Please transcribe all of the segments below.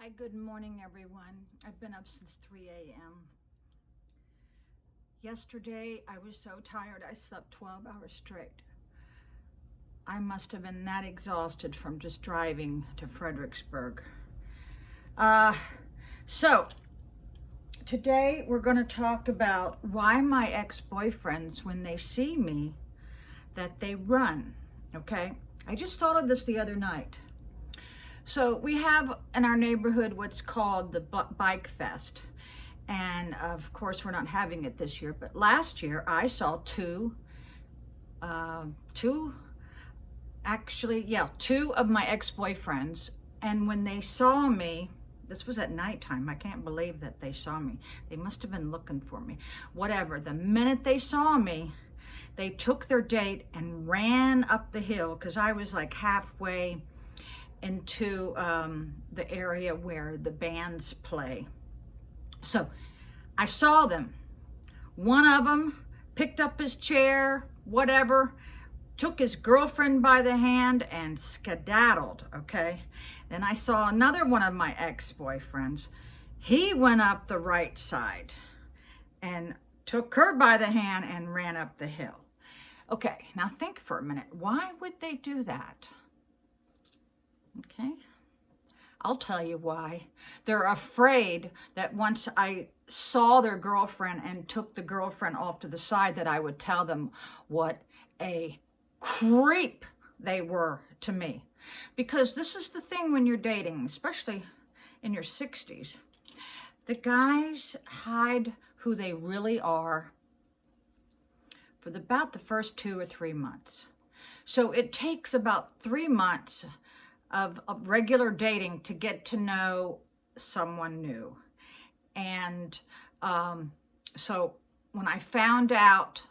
Hi, good morning, everyone. I've been up since 3 a.m. Yesterday, I was so tired, I slept 12 hours straight. I must have been that exhausted from just driving to Fredericksburg. So, today we're going to talk about why my ex-boyfriends, when they see me, that they run, okay? I just thought of this the other night. So we have in our neighborhood what's called the Bike Fest. And of course, we're not having it this year, but last year I saw two of my ex-boyfriends. And when they saw me, this was at nighttime. I can't believe that they saw me. They must have been looking for me. Whatever. The minute they saw me, they took their date and ran up the hill because I was like halfway into the area where the bands play. So I saw them. One of them picked up his chair, whatever, took his girlfriend by the hand and skedaddled, okay? Then I saw another one of my ex-boyfriends. He went up the right side and took her by the hand and ran up the hill. Okay, now think for a minute. Why would they do that? Okay, I'll tell you why. They're afraid that once I saw their girlfriend and took the girlfriend off to the side, that I would tell them what a creep they were to me. Because this is the thing when you're dating, especially in your 60s. The guys hide who they really are for about the first 2 or 3 months. So it takes about 3 months of regular dating to get to know someone new. And so when I found out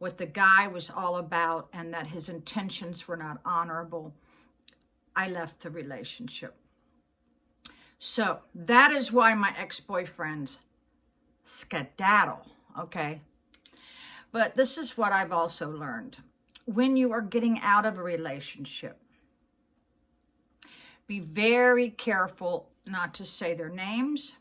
what the guy was all about and that his intentions were not honorable, I left the relationship. So that is why my ex-boyfriends skedaddle, okay? But this is what I've also learned. When you are getting out of a relationship, be very careful not to say their names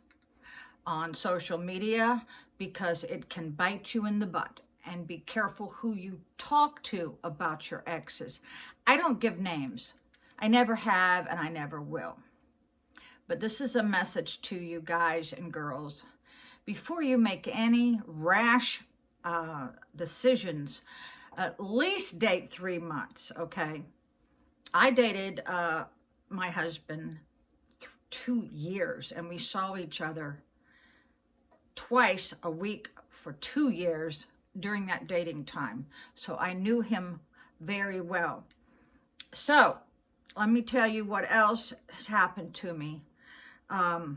on social media because it can bite you in the butt. And be careful who you talk to about your exes. I don't give names. I never have and I never will. But this is a message to you guys and girls. Before you make any rash decisions, at least date 3 months, okay? I dated my husband 2 years and we saw each other twice a week for 2 years during that dating time. So I knew him very well. So let me tell you what else has happened to me. I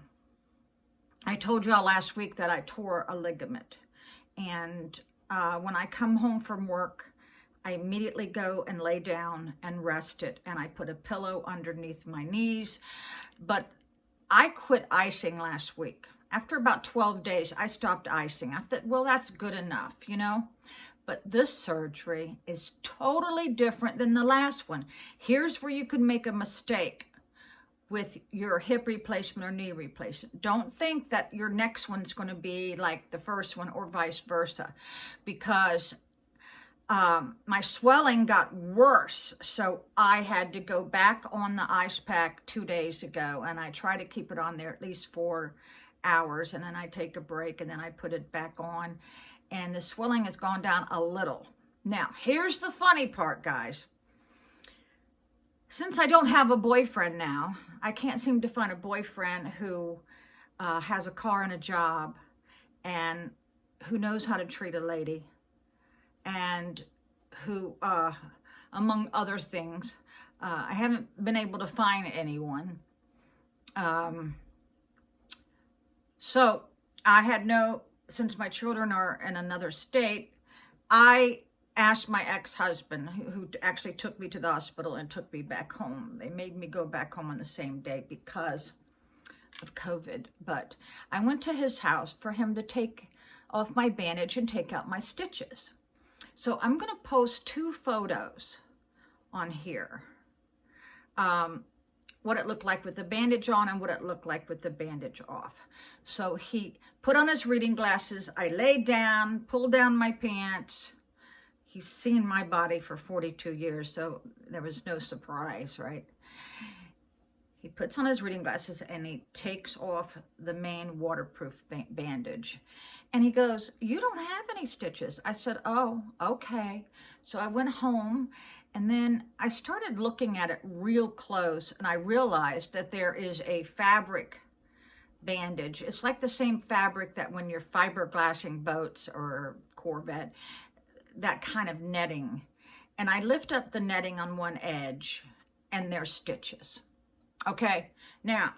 told y'all last week that I tore a ligament. And when I come home from work, I immediately go and lay down and rest it. And I put a pillow underneath my knees. But I quit icing last week. After about 12 days, I stopped icing. I thought, well, that's good enough, you know. But this surgery is totally different than the last one. Here's where you could make a mistake with your hip replacement or knee replacement. Don't think that your next one's going to be like the first one or vice versa. Because my swelling got worse, so I had to go back on the ice pack 2 days ago, and I try to keep it on there at least 4 hours, and then I take a break, and then I put it back on, and the swelling has gone down a little. Now, here's the funny part, guys. Since I don't have a boyfriend now, I can't seem to find a boyfriend who has a car and a job, and who knows how to treat a lady, and who, among other things, I haven't been able to find anyone. So I had since my children are in another state, I asked my ex-husband, who actually took me to the hospital and took me back home. They made me go back home on the same day because of COVID. But I went to his house for him to take off my bandage and take out my stitches. So I'm going to post 2 photos on here. what it looked like with the bandage on and what it looked like with the bandage off. So he put on his reading glasses. I laid down, pulled down my pants. He's seen my body for 42 years, so there was no surprise, right? He puts on his reading glasses and he takes off the main waterproof bandage. And he goes, "You don't have any stitches." I said, "Oh, okay." So I went home and then I started looking at it real close and I realized that there is a fabric bandage. It's like the same fabric that when you're fiberglassing boats or Corvette, that kind of netting. And I lift up the netting on one edge and there's stitches. Okay, now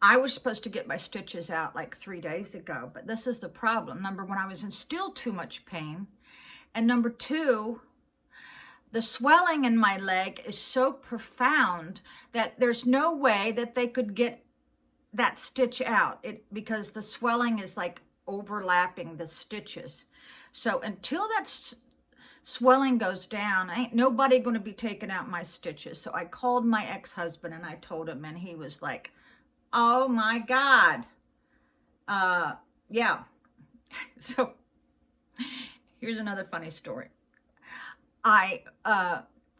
I was supposed to get my stitches out like 3 days ago, but this is the problem. Number one, I was in still too much pain. And number two, the swelling in my leg is so profound that there's no way that they could get that stitch out because the swelling is like overlapping the stitches. So until that swelling goes down, ain't nobody going to be taking out my stitches. So I called my ex-husband and I told him, and he was like, "Oh my God." Yeah. So here's another funny story. I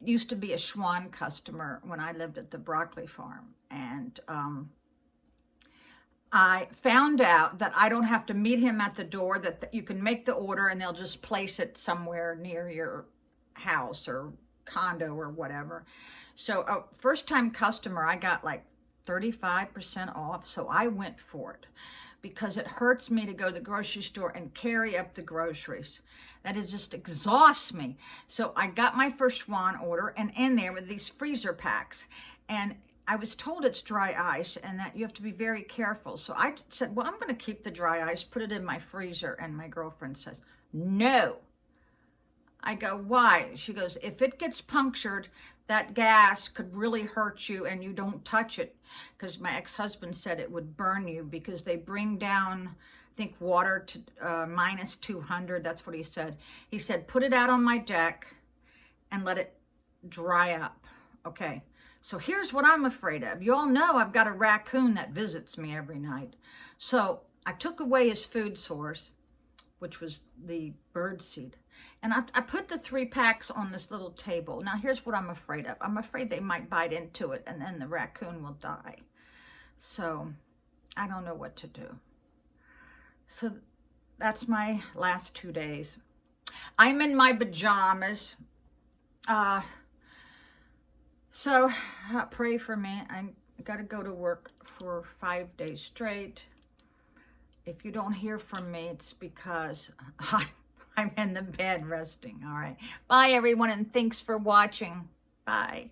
used to be a Schwann customer when I lived at the broccoli farm. And I found out that I don't have to meet him at the door, that you can make the order and they'll just place it somewhere near your house or condo or whatever. So first time customer, I got like 35% off. So I went for it because it hurts me to go to the grocery store and carry up the groceries. That it just exhausts me. So I got my first Schwann order, and in there with these freezer packs. And I was told it's dry ice and that you have to be very careful. So I said, well, I'm going to keep the dry ice, put it in my freezer. And my girlfriend says, "No." I go, "Why?" She goes, "If it gets punctured, that gas could really hurt you and you don't touch it." Because my ex-husband said it would burn you because they bring down, I think, water to minus 200. That's what he said. He said, "Put it out on my deck and let it dry up." Okay. So here's what I'm afraid of. You all know I've got a raccoon that visits me every night. So I took away his food source, which was the bird seed. And I put the 3 packs on this little table. Now here's what I'm afraid of. I'm afraid they might bite into it and then the raccoon will die. So I don't know what to do. So that's my last 2 days. I'm in my pajamas. So pray for me. I got to go to work for 5 days straight. If you don't hear from me, it's because I'm in the bed resting. All right. Bye, everyone, and thanks for watching. Bye.